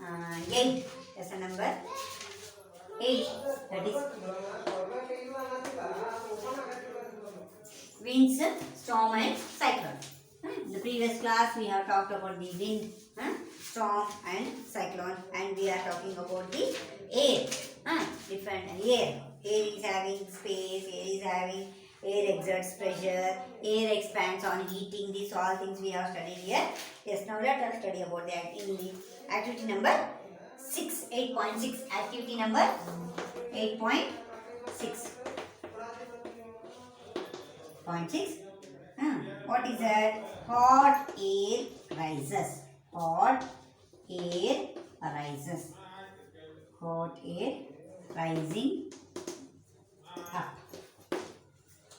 8. Lesson number 8. That is winds, storm and cyclone. In the previous class we have talked about the wind, storm and cyclone, and we are talking about the air. Different air. Air is having space, air is having, air exerts pressure, air expands on heating. These all things we have studied here. Yes, now let us study about that in the activity number 6, 8.6. Activity number 8.6. What is that? Hot air rises. Hot air rises. Hot air rising up.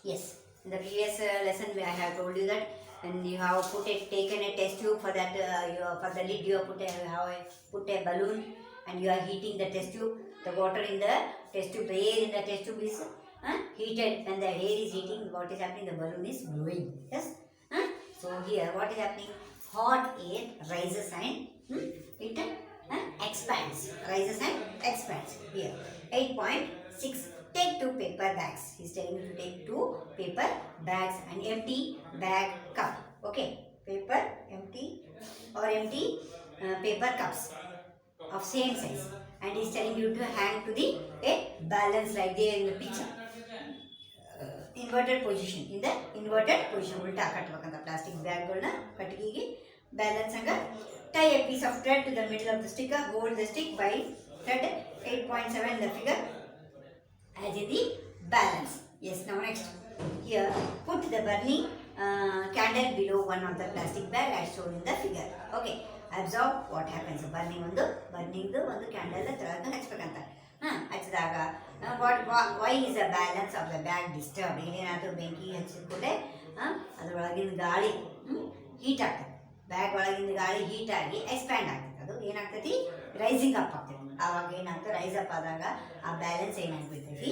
Yes. In the previous lesson, I have told you that when you have taken a test tube for that, for the lid you have put a balloon and you are heating the test tube. The water in the test tube, the air in the test tube is heated. When the air is heating, what is happening? The balloon is blowing. Yes. So here, what is happening? Hot air rises and it expands. Rises and expands. Here, 8.6. Take 2 paper bags. He is telling you to take 2 paper bags and empty bag cup. Okay, paper empty or empty paper cups of same size. And he is telling you to hang to the balance right there in the picture. Inverted position. In the inverted position, ulta kattavakanta plastic bag golna kattigige balance anga. Tie a piece of thread to the middle of the sticker. Hold the stick by thread 8.7 in the figure as in the balance. Yes, now next. Here, put the burning candle below one of the plastic bag as shown in the figure. Okay, observe what happens. Burning ಒಂದು candle ತರಕ ಹಚ್ಚಬೇಕಂತ. ಹಚ್ಚಿದಾಗ why is the balance of the bag disturbed? ಏನೇನಾದರೂ ಬೆಂಕಿ ಹಚ್ಚಿದ ಕೂಡಲೇ ಅದರೊಳಗಿನ ಗಾಳಿ heat ಆಗ್ತದೆ. Bag ಒಳಗಿನ ಗಾಳಿ heat ಆಗಿ ಎಕ್ಸ್ಪ್ಯಾಂಡ್ ಆಗ್ತದೆ. ಅದು ಏನಾಗ್ತೈತಿ? ರೈಸಿಂಗ್ ಅಪ್ ಆಗ್ತದೆ. ಆವಾಗ ಏನಾಗ್ತದೆ? ರೈಸ್ ಅಪ್ ಆದಾಗ ಆ ಬ್ಯಾಲೆನ್ಸ್ ಏನಾಗ್ಬಿಡ್ತೈತಿ?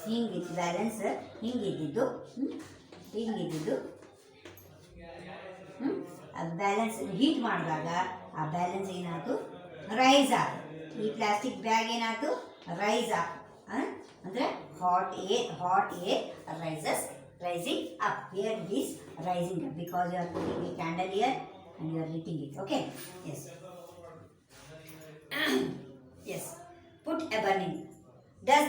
ಹಿಂಗಿದ್ದು ಬ್ಯಾಲೆನ್ಸ್ ಹಿಂಗಿದ್ದು ಆ ಬ್ಯಾಲೆನ್ಸ್ ಹೀಟ್ ಮಾಡಿದಾಗ ಆ ಬ್ಯಾಲೆನ್ಸ್ ಏನಾಯ್ತು? ರೈಸ್ ಆಗ. ಈ ಪ್ಲಾಸ್ಟಿಕ್ ಬ್ಯಾಗ್ ಏನಾಯ್ತು? ರೈಸ್ ಆಗ. ಅಂದರೆ hot air rising up. Here it is rising up because you are putting a candle here and you are lighting it. Okay? Yes. Yes. Put a burning. Does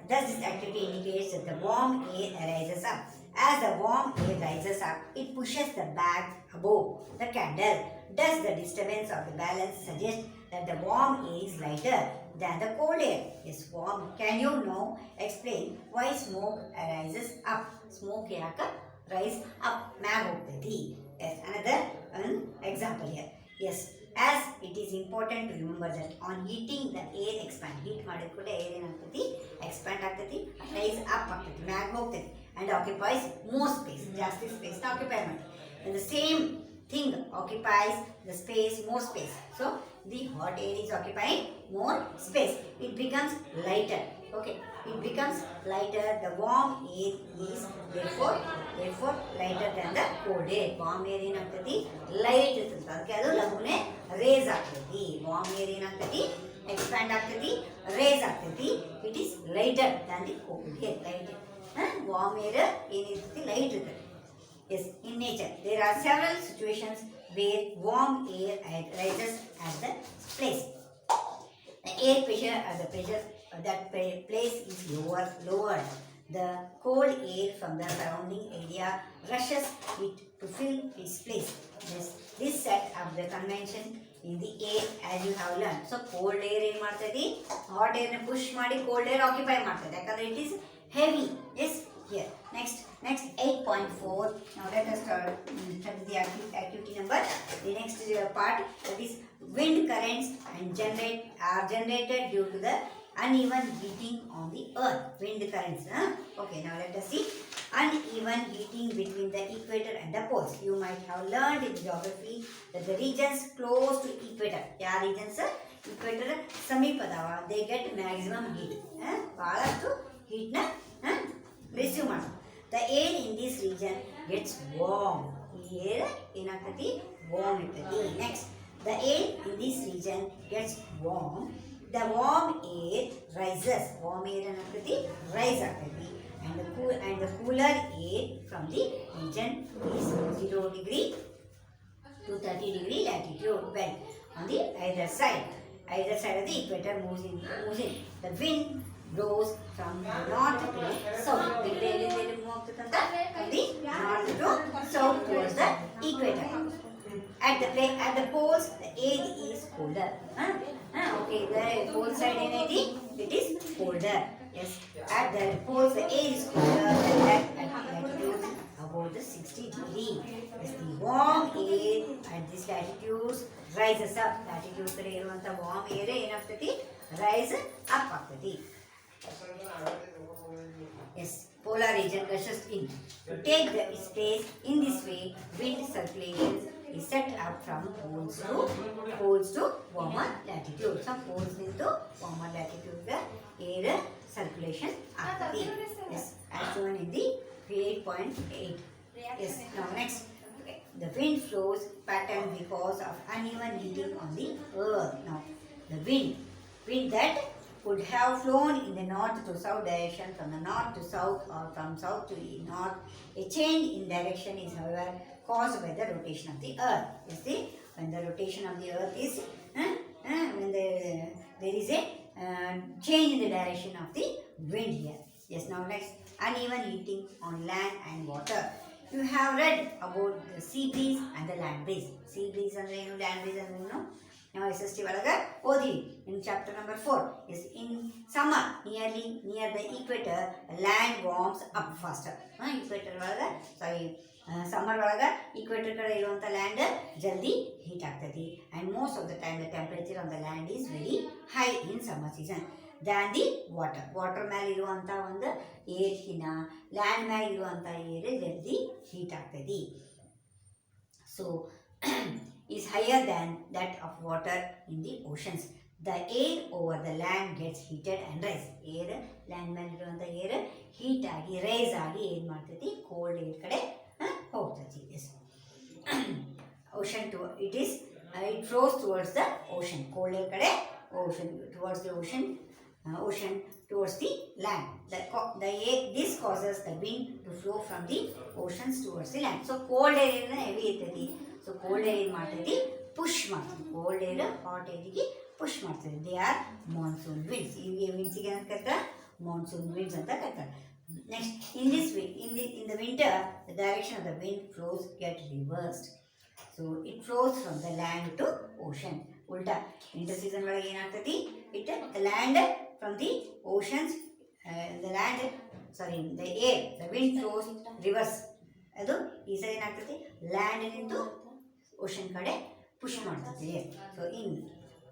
this activity indicates that the warm air rises up? As the warm air rises up, it pushes the bag above the candle. Does the disturbance of the balance suggest that the warm air is lighter than the cold air? Yes, warm. Can you now explain why smoke rises up? Smoke yaka rise up. Mag hogtadi. Yes, another example here. Yes, as it is important to remember that on heating the air expand. Heat ಮಾಡಿದ ಕೂಡಲೇ air ಏನಾಗ್ತೈತಿ? Expand ಆಗ್ತೈತಿ, rise up ಆಗ್ತೈತಿ, mag ಹೋಗ್ತೈತಿ and occupies more space. ಜಾಸ್ತಿ space ನ occupy ಮಾಡಿ. And the same thing occupies the space, more space. So the hot air is occupying more space. It becomes lighter. Okay, it becomes lighter. The warm air is therefore lighter than the cold air. Warm air ಏನಾಗ್ತೈತಿ? Light ಇರ್ತೈತಿ. ಅದಕ್ಕೆ ಅದು ಲಘುನೆ raise ಆಗ್ತೈತಿ. Warm air ಏನಾಗ್ತೈತಿ? Expand ಆಗ್ತೈತಿ, raise ಆಗ್ತೈತಿ. It is lighter than the cold air. Light warm air ಏನಿರ್ತೈತಿ? ಲೈಟ್ ಇರ್ತೈತಿ. Yes, in nature there are several situations where warm air rises at the place. The air pressure at the pressure that place is lowered. The cold air from the surrounding area rushes it to fill its place. This set up the convention in the air as you have learned. So cold air ಏನು ಮಾಡ್ತೈತಿ? Hot air ನ push ಮಾಡಿ cold air occupy ಮಾಡ್ತೈತಿ. ಯಾಕಂದ್ರೆ it is heavy. Yes. Here, next 8.4. Now let us study the activity number. The next part, that is wind currents are generated due to the uneven heating on the earth. Wind currents. Okay, now let us see uneven heating between the equator and the poles. You might have learned in geography that the regions close to equator. Yeah, regions equator ಸಮೀಪದವ, they get maximum heat. ಬಹಳಷ್ಟು heat ನ receive ಮಾಡು. The air in this region gets warm. Air ಏನಾಗ್ತೈತಿ? Warm ಇರ್ತೈತಿ. Next, The air in this region gets warm. The warm air rises. Warm air ಅನ್ನೋದು rise ಆಗ್ತೈತಿ. And the cooler air from the region is 0 degree to 30 degree latitude bend on the either side. Either side of the equator moves in. The wind blows from north to south. Wind ಎಲ್ಲಿಂದ move ಆಗ್ತದಂತ from the north to south towards the equator. At the poles, the air is colder. Okay, the pole side ಏನೈತಿ? It is colder. Yes. At the poles, the air is colder than that at latitudes above the 60 degree. Yes, the warm air at this latitudes rises up. Latitudes ಕಡೆ ಇರುವಂತ warm air ಏನಾಗ್ತೈತಿ? Rise up ಆಗ್ತೈತಿ. Yes, polar region rushes in. To take its place in this way, wind circulation is set up from poles to warmer latitude. Some poles into warmer latitude, the air circulation ಆಗ್ತೈತಿ. Yes, as shown in the 8.8. Yes, now next. The wind flows pattern because of uneven heating on the earth. Now, the wind that could have flown in the north to south direction, from the north to south, or from south to north. A change in direction is, however, caused by the rotation of the earth. You see, when the rotation of the earth is, when there is a change in the direction of the wind here. Yes, now next, uneven heating on land and water. You have read about the sea breeze and the land breeze. Sea breeze and land breeze and ನಾವು SST ಒಳಗೆ ಓದಿ in chapter number 4. Is in summer near the equator, land warms up faster. Equator ಒಳಗೆ summer ಒಳಗೆ equator ಕಡೆ ಇರುವಂತ land ಜಲ್ದಿ heat ಆಗ್ತೈತಿ. And most of the time the temperature on the land is very high in summer season than the water ಮೇಲೆ ಇರುವಂತ ಒಂದು ಏರ್ಕಿನ land ಮೇಲೆ ಇರುವಂತ ಏರ್ ಜಲ್ದಿ ಹೀಟ್ ಆಗ್ತೈತಿ. So is higher than that of water in the oceans. The air over the land gets heated and rise. Air land ಮೇಲೆ ಇರುವಂತ air heat ಆಗಿ ರೈಸ್ ಆಗಿ ಏನು ಮಾಡ್ತೈತಿ? ಕೋಲ್ಡ್ ಏರ್ ಕಡೆ ಹೋಗ್ತೈತಿ. Yes. Ocean to it flows towards the ocean. Cold air kade ocean towards the ocean towards the land. This causes the wind to flow from the oceans towards the land. So cold air is heavy irtadi. So cold air ಮಾಡ್ತೈತಿ push ಮಾಡ್ತೈತಿ. Cold air hot air ಗೆ push ಮಾಡ್ತೈತಿ. They are monsoon winds. ಈ winds ಗೆ ಏನು ಕರೀತಾರೆ? Monsoon winds ಅಂತ ಕರೀತಾರೆ. Next, in this way, in the winter, the direction of the wind flows get reversed. So it flows from the land to ocean. Ulta. Winter season ಒಳಗೆ ಏನಾಗ್ತೈತಿ? The land from the oceans, the air, the wind flows reverse. ಅದು ಈ ಸರಿ ಏನಾಗ್ತೈತಿ? Land into ocean ಕಡೆ push ಮಾಡ್ತೈತಿ.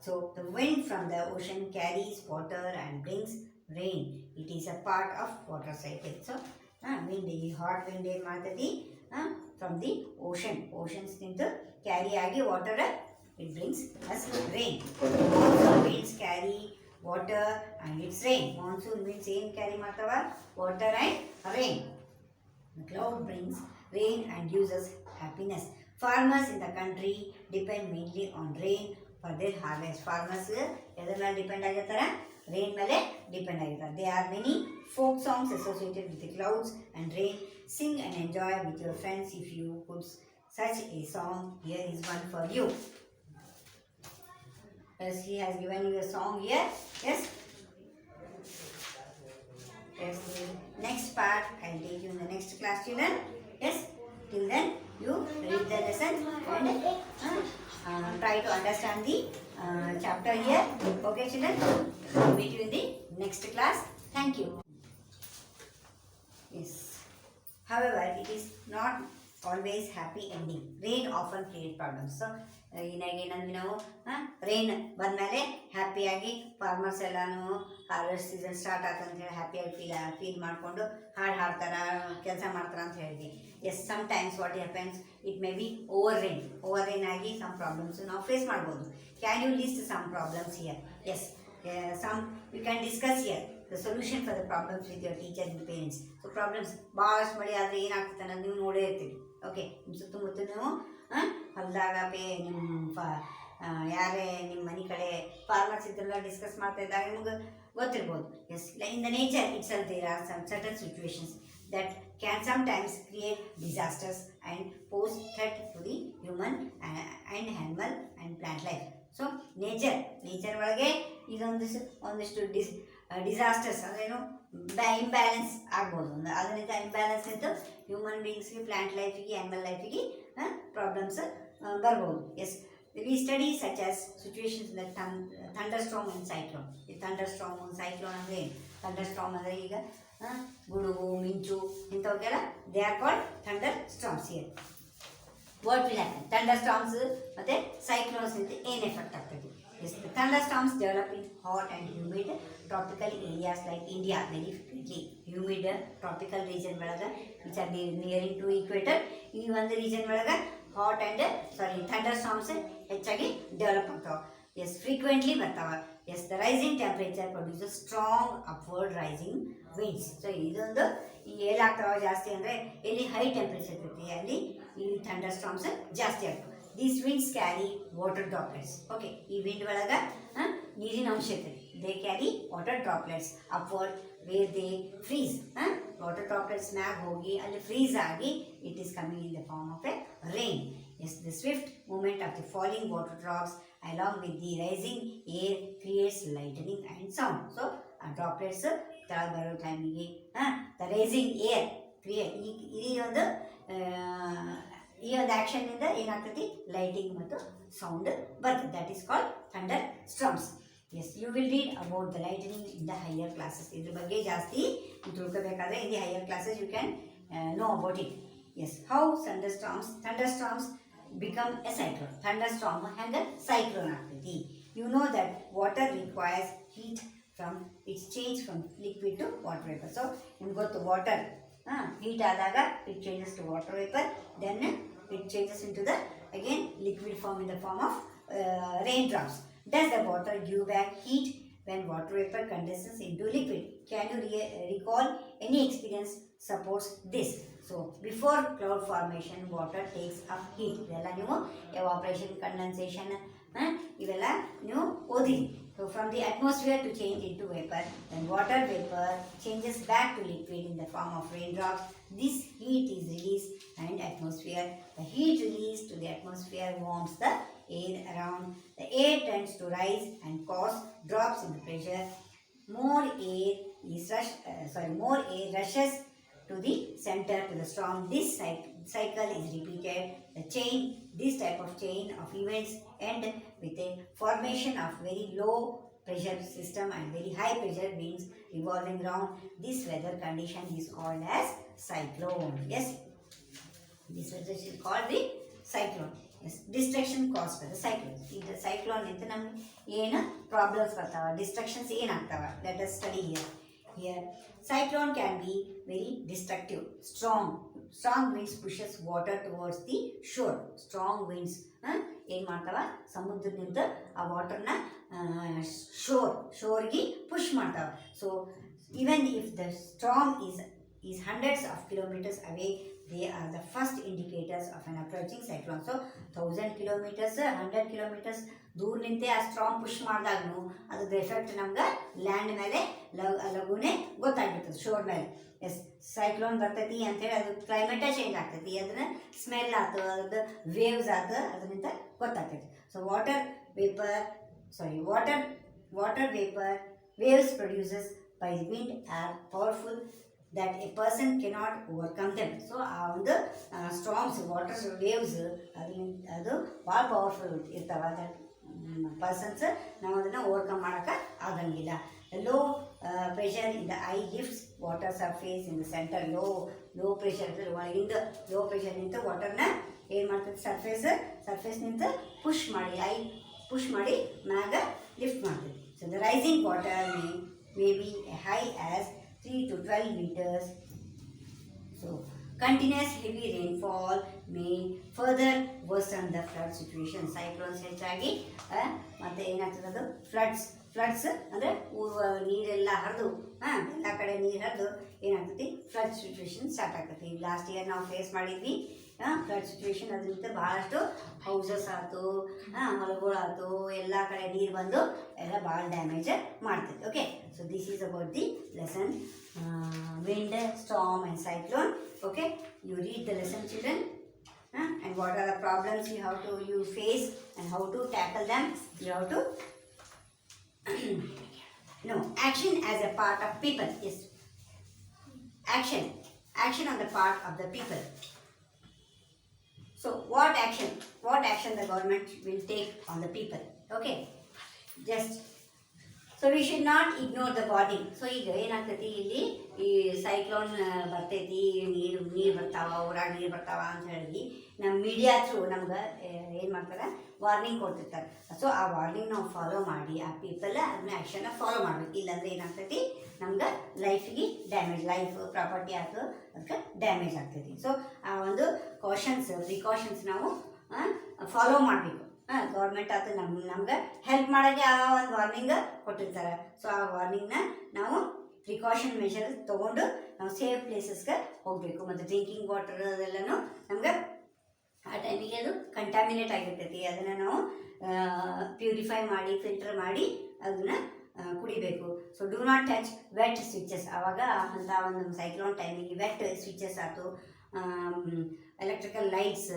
So the wind from the ocean carries water and brings rain. It is a part of water cycle. So wind, hot wind ಏನು ಮಾಡ್ತೈತಿ? From the oceans ನಿಂತು carry ಆಗಿ water, it brings us rain. Monsoon winds carry water and it's rain. Monsoon winds ಏನು carry ಮಾಡ್ತಾವ? Water and rain. The cloud brings rain and gives us happiness. Farmers in the country depend mainly on rain for their harvest. Farmers ಎದ್ರ ಮೇಲೆ depend ಆಗಿರ್ತಾರೆ? Rain ಮೇಲೆ depend ಆಗಿರ್ತಾರೆ. There are many folk songs associated with the clouds and rain. Sing and enjoy with your friends if you could such a song. Here is one for you. Yes, he has given you a song here. Yes. Yes. Next part I will take you in the next class, children. Yes. Till then, you read the lesson and try to understand the chapter here. Okay, children. Meet you in the next class. Thank you. Yes. However, it is not always happy ending. Rain often creates problems. So, ಏನಂದ್ವಿ ನಾವು rain ಬಂದಮೇಲೆ ಹ್ಯಾಪಿಯಾಗಿ farmers ಎಲ್ಲಾನು harvest season start ಆತಂತ ಹೇಳಿ ಹ್ಯಾಪಿಯಾಗಿ feel ಮಾಡಿಕೊಂಡು ಹಾಡ್ತಾರ, ಕೆಲಸ ಮಾಡ್ತಾರ ಅಂತ ಹೇಳಿದ್ವಿ. Yes, sometimes what happens, it may be over rain ಆಗಿ ಸಮ್ ಪ್ರಾಬ್ಲಮ್ಸ್ ನಾವು ಫೇಸ್ ಮಾಡ್ಬೋದು. Can you list some problems here? Yes, some you can discuss here the solution for the problems with your teacher and parents. So problems ಭಾಳಷ್ಟು ಮಳೆ ಆದರೆ ಏನಾಗ್ತದೆ ಅನ್ನೋದು ನೀವು ನೋಡೇ ಇರ್ತೀವಿ. ಓಕೆ, ನಿಮ್ಮ ಸುತ್ತಮುತ್ತ ನೀವು ಹೊಲದಾಗ ನಿಮ್ಮ ಯಾರೇ ನಿಮ್ಮ ಮನೆ ಕಡೆ ಫಾರ್ಮರ್ಸ್ ಇದ್ರೆಲ್ಲ ಡಿಸ್ಕಸ್ ಮಾಡ್ತಾ ಇದ್ದಾಗ ನಿಮ್ಗೆ ಗೊತ್ತಿರ್ಬೋದು. Yes, in the nature it's there are some certain situations that can sometimes create disasters and pose threat to the human and animal and plant life. So nature ಒಳಗೆ ಒಂದಿಷ್ಟು ಡಿಸಾಸ್ಟರ್ಸ್ ಅಂದ್ರೇನು imbalance ಆಗ್ಬೋದು. ಅದರಿಂದ imbalance ಇದ್ದು human ಬೀಯಿಂಗ್ಸ್ಗೆ, plant ಲೈಫಿಗೆ, animal ಲೈಫಿಗೆ problems ಬರ್ಬೋದು. Yes, we study such as situations like thunderstorm and cyclone. ಈ ಥಂಡರ್ಸ್ಟಾರ್ಮ್, ಸೈಕ್ಲೋನ್ ಅಂದರೆ ಏನು? ಥಂಡರ್ಸ್ಟಾರ್ಮ್ ಅಂದರೆ ಈಗ ಗುಡುಗು, ಮಿಂಚು ಇಂಥವಕ್ಕೆಲ್ಲ they are called thunder storms. Here what will happen? Thunder storms ಮತ್ತು ಸೈಕ್ಲೋನ್ಸ್ ಇಂದ ಏನು ಎಫೆಕ್ಟ್ ಆಗ್ತದೆ? Yes, the thunderstorms develop in hot and humid tropical areas like India very frequently. Humid tropical region ಒಳಗೆ which are nearing to equator, ಈ ಒಂದು region ಒಳಗೆ hot and ಥಂಡರ್ಸ್ಟಾರ್ಮ್ಸ್ ಹೆಚ್ಚಾಗಿ develop ಆಗ್ತಾವೆ. ಎಸ್, ಫ್ರೀಕ್ವೆಂಟ್ಲಿ ಬರ್ತಾವೆ. Yes, the rising temperature produces strong upward rising winds. So ಇದೊಂದು ಎಲ್ಲಾಗ್ತಾವೆ ಜಾಸ್ತಿ ಅಂದರೆ ಎಲ್ಲಿ ಹೈ ಟೆಂಪ್ರೇಚರ್ ಇರ್ತೈತಿ ಅಲ್ಲಿ ಈ ಥಂಡರ್ಸ್ಟಾರ್ಮ್ಸ್ ಜಾಸ್ತಿ ಆಗ್ತವೆ. These winds carry water droplets. Okay, ಈ ವಿಂಡ್ ಒಳಗೆ ನೀರಿನ ಅಂಶ ಇರ್ತದೆ. They carry water droplets upward where they freeze. Water droplets ಮ್ಯಾಗ ಹೋಗಿ ಅಲ್ಲಿ ಫ್ರೀಸ್ ಆಗಿ it is coming in the form of a rain. Yes, the swift movement of the falling water drops along with the rising air creates lightning and sound. So, droplets ತಳ ಬರೋ ಟೈಮಿಗೆ the rising air create ಈ ಒಂದು ಆ್ಯಕ್ಷನ್ನಿಂದ ಏನಾಗ್ತೈತಿ? Lighting ಮತ್ತು sound ಬರ್ತದೆ. That is called thunder storms. Yes, you will read about the lightning in the higher classes. ಇದ್ರ ಬಗ್ಗೆ ಜಾಸ್ತಿ ತಿಳ್ಕೋಬೇಕಾದ್ರೆ in the higher classes you can know about it. Yes, how thunder storms become a cyclone. Thunder storm ಹೆಂಗೆ cyclone ಆಗ್ತೈತಿ? You know that water requires heat from its change from liquid to water vapour. So ನಿಮ್ಗೆ ಗೊತ್ತು, water heat ಆದಾಗ it changes to water vapor, then it changes into the again liquid form in the form of raindrops. Does the water give back heat when water vapor condenses into liquid? Can you recall any experience supports this? So before cloud formation water takes up heat. ಇದೆಲ್ಲ ನೀವು evaporation, condensation ಇವೆಲ್ಲ ನೀವು ಓದಿರಿ. So from the atmosphere to change into vapor, then water vapor changes back to liquid in the form of raindrops. This heat is released and atmosphere. The heat released to the atmosphere warms the air around. The air tends to rise and cause drops in the pressure. More air rushes to the center to the storm. This cycle is repeated. This type of chain of events end with a formation of very low pressure system and very high pressure winds revolving around. This weather condition is called as cyclone. Yes, this weather is called the cyclone. Yes, destruction caused by the cyclone. In the cyclone ಇಂದ ನಮಗೆ ಏನು problems ಬರ್ತಾವ, destructions ಏನಾಗ್ತಾವ? Let us study here. Cyclone can be very destructive. Strong winds pushes water towards the shore. Strong winds ಏನು ಮಾಡ್ತಾವ? ಸಮುದ್ರದಿಂದ ಆ ವಾಟರ್ನ ಶೋರ್ಗೆ push ಮಾಡ್ತಾವ. So even if the storm is hundreds of kilometers away, they are the first indicators of an approaching cyclone. So 1000 kilometers, 100 kilometers ದೂರ ನಿಂತೆ ಆ strong push ಮಾಡಿದಾಗೂ ಅದ್ರದ್ದು effect ನಮ್ಗೆ ಲ್ಯಾಂಡ್ ಮೇಲೆ ಲಘುನೇ ಗೊತ್ತಾಗ್ಬಿಡ್ತದೆ, ಶೋರ್ ಮೇಲೆ. ಎಸ್, ಸೈಕ್ಲೋನ್ ಬರ್ತೈತಿ ಅಂತೇಳಿ ಅದು ಕ್ಲೈಮೇಟೇ ಚೇಂಜ್ ಆಗ್ತೈತಿ, ಅದನ್ನ ಸ್ಮೆಲ್ ಆಯ್ತು, ಅದ್ರದ್ದು ವೇವ್ಸ್ ಆಯ್ತು, ಅದರಿಂದ ಗೊತ್ತಾಗ್ತೈತಿ. So water vapour waves produces by wind are powerful that a person cannot overcome them. So ಆ ಒಂದು ಸ್ಟಾರ್ಮ್ಸ್, ವಾಟರ್ ವೇವ್ಸ್ ಅದು ಭಾಳ ಪವರ್ಫುಲ್ ಇರ್ತಾವ. ದಟ್ ಪರ್ಸನ್ಸ್ ನಾವು ಅದನ್ನು ಓವರ್ಕಮ್ ಮಾಡೋಕ್ಕೆ ಆಗಂಗಿಲ್ಲ. Low pressure in the I lifts water surface in the centre. Low pressure ಒಳಗಿಂದ ಲೋ ಪ್ರೆಷರ್ ನಿಂತು ವಾಟರ್ನ ಏನು ಮಾಡ್ತದೆ? ಸರ್ಫೇಸ್ ನಿಂತು ಪುಷ್ ಮಾಡಿ ಮ್ಯಾಗ ಲಿಫ್ಟ್ ಮಾಡ್ತದೆ. So the rising water may be high as 3 to 12 meters. So continuous heavy rainfall may further worsen the flood situation. Cyclones ಹೆಚ್ಚಾಗಿ ಮತ್ತೆ ಏನಾಗ್ತದೆ? ಅದು ಫ್ಲಡ್ಸ್ ಅಂದರೆ ನೀರೆಲ್ಲ ಹರಿದು ಎಲ್ಲ ಕಡೆ ನೀರು ಹರಿದು ಏನಾಗ್ತೈತಿ? ಫ್ಲಡ್ ಸಿಚುವೇಶನ್ ಸ್ಟಾರ್ಟ್ ಆಗ್ತೈತಿ. ಲಾಸ್ಟ್ ಇಯರ್ ನಾವು ಫೇಸ್ ಮಾಡಿದ್ವಿ ಫ್ಲಡ್ ಸಿಚುವೇಶನ್ ಅದರಿಂದ ಭಾಳಷ್ಟು ಹೌಸಸ್ ಆಯ್ತು, ಹೊಲಗಳು ಆಯ್ತು, ಎಲ್ಲ ಕಡೆ ನೀರು ಬಂದು ಎಲ್ಲ ಭಾಳ ಡ್ಯಾಮೇಜ್ ಮಾಡ್ತೈತೆ. Okay, so this is about the lesson wind, storm and cyclone. Okay, you read the lesson, children, and what are the problems you face and how to tackle them. You have to no action as a part of people. Yes, action on the part of the people. So what action the government will take on the people? Okay, just so we should not ignore the body. So ಈಗ ಏನಾಗ್ತೈತಿ, ಇಲ್ಲಿ ಈ cyclone ಬರ್ತೈತಿ, ನೀರು ಬರ್ತಾವ, ಊರಾಗ ನೀರು ಬರ್ತಾವ ಅಂತ ಹೇಳಿ ನಮ್ಮ ಮೀಡಿಯಾ ಥ್ರೂ ನಮ್ಗೆ ಏನು ಮಾಡ್ತಾರೆ, ವಾರ್ನಿಂಗ್ ಕೊಡ್ತಿರ್ತಾರೆ. ಸೊ ಆ ವಾರ್ನಿಂಗ್ ನಾವು ಫಾಲೋ ಮಾಡಿ ಆ ಪೀಪಲ್ ಅದನ್ನ ಆ್ಯಕ್ಷನ್ನ ಫಾಲೋ ಮಾಡ್ಬೇಕು. ಇಲ್ಲಾಂದ್ರೆ ಏನಾಗ್ತೈತಿ, ನಮ್ಗೆ ಲೈಫಿಗೆ ಡ್ಯಾಮೇಜ್, ಲೈಫ್ ಪ್ರಾಪರ್ಟಿ ಆಯ್ತು ಅದಕ್ಕೆ ಡ್ಯಾಮೇಜ್ ಆಗ್ತೈತಿ. ಸೊ ಆ ಒಂದು ಪ್ರಿಕಾಷನ್ಸ್ ನಾವು ಫಾಲೋ ಮಾಡಬೇಕು. ಗೌರ್ಮೆಂಟ್ ಆಯ್ತು ನಮ್ಗೆ ಹೆಲ್ಪ್ ಮಾಡೋಕ್ಕೆ ಆ ಒಂದು ವಾರ್ನಿಂಗ್ ಕೊಟ್ಟಿರ್ತಾರೆ. ಸೊ ಆ ವಾರ್ನಿಂಗ್ನ ನಾವು ಪ್ರಿಕಾಷನ್ ಮೆಷರ್ಸ್ ತೊಗೊಂಡು ನಾವು ಸೇಫ್ ಪ್ಲೇಸಸ್ಗೆ ಹೋಗಬೇಕು. ಮತ್ತು ಡ್ರಿಂಕಿಂಗ್ ವಾಟರ್ ಅದೆಲ್ಲನೂ ನಮ್ಗೆ ಆ ಟೈಮಿಗೆ ಅದು ಕಂಟ್ಯಾಮಿನೇಟ್ ಆಗಿರ್ತೈತಿ. ಅದನ್ನು ನಾವು ಪ್ಯೂರಿಫೈ ಮಾಡಿ ಫಿಲ್ಟರ್ ಮಾಡಿ ಅದನ್ನು ಕುಡಿಬೇಕು. So do not touch wet switches. ಆವಾಗ ಅಂಥ ಒಂದು ಸೈಕ್ಲೋನ್ ಟೈಮಿಗೆ ವೆಟ್ ಸ್ವಿಚಸ್ ಆಯ್ತು, ಎಲೆಕ್ಟ್ರಿಕಲ್ ಲೈಟ್ಸ್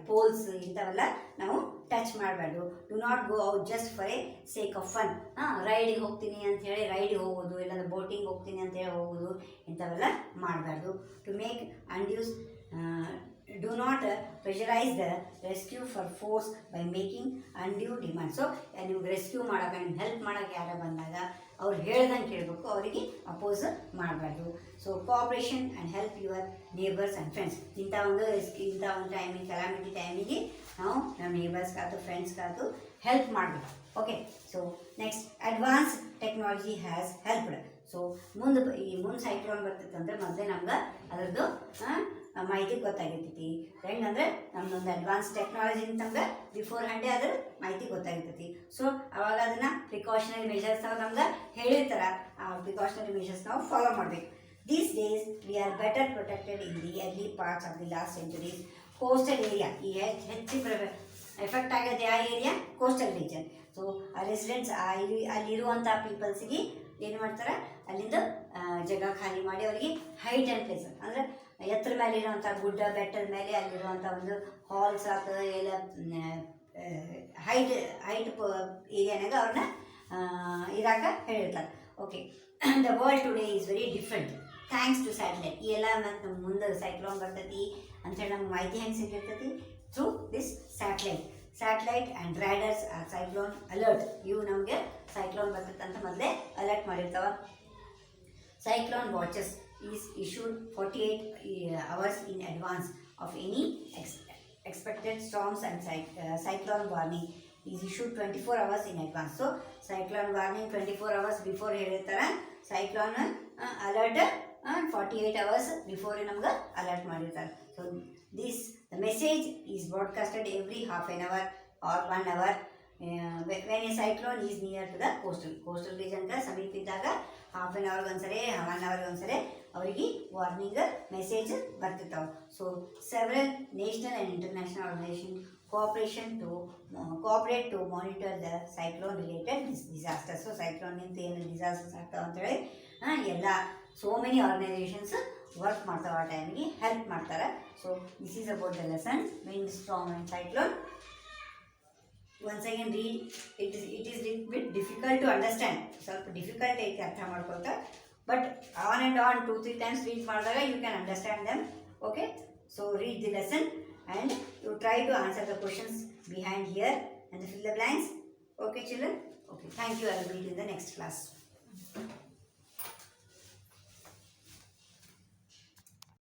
ಪೋಲ್ಸ್ ಇಂಥವೆಲ್ಲ ನಾವು ಟಚ್ ಮಾಡಬಾರ್ದು. Do not go out just for a sake of fun. ರೈಡಿಗೆ ಹೋಗ್ತೀನಿ ಅಂಥೇಳಿ ರೈಡಿಗೆ ಹೋಗೋದು, ಇಲ್ಲಾಂದ್ರೆ ಬೋಟಿಂಗ್ ಹೋಗ್ತೀನಿ ಅಂತೇಳಿ ಹೋಗೋದು, ಇಂಥವೆಲ್ಲ ಮಾಡಬಾರ್ದು. To make any use do not pressurize the rescue for force by making undue demand. So ನೀವು ರೆಸ್ಕ್ಯೂ ಮಾಡೋಕೆ, ನೀವು ಹೆಲ್ಪ್ ಮಾಡೋಕೆ ಯಾರು ಬಂದಾಗ ಅವ್ರು ಹೇಳ್ದಂಗೆ ಕೇಳಬೇಕು, ಅವರಿಗೆ ಅಪೋಸ್ ಮಾಡಬಾರ್ದು. So cooperation and help your neighbours and friends. ಇಂಥ ಒಂದು ಟೈಮಿಗೆ, ಕೆಲಾಮಿಟಿ ಟೈಮಿಗೆ ನಾವು ನಮ್ಮ ನೇಬರ್ಸ್ಗಾಯ್ತು ಫ್ರೆಂಡ್ಸ್ಗಾಯ್ತು ಹೆಲ್ಪ್ ಮಾಡಬೇಕು. Okay, so next advance technology has helped. So ಮುಂದೆ ಸೈಕ್ಲೋನ್ ಬರ್ತೈತೆ ಅಂದರೆ ಮೊದಲೇ ನಮ್ಗೆ ಅದರದ್ದು ಮಾಹಿತಿ ಗೊತ್ತಾಗಿರ್ತೈತಿ. ಹೆಂಗಂದ್ರೆ ನಮ್ದೊಂದು ಅಡ್ವಾನ್ಸ್ ಟೆಕ್ನಾಲಜಿ ನಮ್ಗೆ ಬಿಫೋರ್ ಹ್ಯಾಂಡೇ ಅದ್ರ ಮಾಹಿತಿ ಗೊತ್ತಾಗಿರ್ತೈತಿ. ಸೊ ಅವಾಗ ಅದನ್ನು ಪ್ರಿಕಾಷನರಿ ಮೆಷರ್ಸ್ ನಾವು ನಮ್ಗೆ ಹೇಳಿರ್ತಾರೆ, ಆ ಪ್ರಿಕಾಷನರಿ ಮೆಷರ್ಸ್ ನಾವು ಫಾಲೋ ಮಾಡಬೇಕು. These days we are better protected in the early parts of the last centuries. Coastal area ಈ ಹೆಚ್ಚು ಎಫೆಕ್ಟ್ ಆಗೋದು ಯಾವ ಏರಿಯಾ? Coastal region. ಸೊ ಆ ರೆಸಿಡೆಂಟ್ಸ್ ಅಲ್ಲಿರುವಂಥ ಪೀಪಲ್ಸಿಗೆ ಏನು ಮಾಡ್ತಾರೆ, ಅಲ್ಲಿಂದ ಜಾಗ ಖಾಲಿ ಮಾಡಿ ಅವರಿಗೆ ಹೈಟ್ ಆ್ಯಂಡ್ ಪ್ಲೇಸ್ ಅಂದರೆ ಎತ್ತರ ಮೇಲೆ ಇರುವಂಥ ಗುಡ್ಡ ಬೆಟ್ಟದ ಮೇಲೆ ಅಲ್ಲಿರುವಂಥ ಒಂದು ಹಾಲ್ಸ್ ಆತ ಎಲ್ಲ ಹೈಟ್ ಏರಿಯಾನಾಗ ಅವ್ರನ್ನ ಇರಾಕ ಹೇಳಿರ್ತಾರೆ. Okay, the world today is very different thanks to satellite. ಈ ಎಲ್ಲ ಮತ್ತು ನಮ್ಮ ಮುಂದೆ ಸೈಕ್ಲೋನ್ ಬರ್ತೈತಿ ಅಂಥೇಳಿ ನಮ್ಗೆ ಮಾಹಿತಿ ಹೆಂಗೆ ಸಿಗಿರ್ತೈತಿ? Through this satellite and radars are cyclone alert. ಇವು ನಮಗೆ ಸೈಕ್ಲೋನ್ ಬರ್ತೈತೆ ಅಂತ ಮೊದಲೇ ಅಲರ್ಟ್ ಮಾಡಿರ್ತಾವ. Cyclone watches is issued 48 hours in advance of any expected storms, and cyclone warning is issued 24 hours in advance. So cyclone warning 24 hours before ಹೇಳಿರ್ತಾರೆ, cyclone alert 48 hours before ನಮ್ಗೆ alert ಮಾಡಿರ್ತಾರೆ. So the message is broadcasted every half an hour or 1 hour when a cyclone is near to the coastal region ಗೆ ಸಮೀಪ ಇದ್ದಾಗ half an ಅವರ್ಗೆ ಒಂದ್ಸರಿ 1 ಅವರ್ಗೆ ಒಂದ್ಸರಿ ಅವರಿಗೆ ವಾರ್ನಿಂಗ್ ಮೆಸೇಜ್ ಬರ್ತಿರ್ತಾವೆ. So several national and international organisation cooperate to monitor the cyclone related disasters. So ಸೈಕ್ಲೋನಿಂದ ಏನು ಡಿಸಾಸ್ಟರ್ಸ್ ಆಗ್ತಾವೆ ಅಂತೇಳಿ ಎಲ್ಲ ಸೋ ಮೆನಿ ಆರ್ಗನೈಸೇಷನ್ಸ್ ವರ್ಕ್ ಮಾಡ್ತಾವೆ, ಆ ಟೈಮಿಗೆ ಹೆಲ್ಪ್ ಮಾಡ್ತಾರೆ. So this is about the lesson wind, storm and cyclone. Once again read, it is bit difficult to understand, ಸ್ವಲ್ಪ ಡಿಫಿಕಲ್ಟ್ ಐತಿ ಅರ್ಥ ಮಾಡ್ಕೊಳ್ತಾ, but on and on 2-3 times read ಮಾಡಿದಾಗ you can understand them. Okay, so read the lesson and you try to answer the questions behind here and fill the blanks. Okay children, okay, thank you. I will meet you in the next class.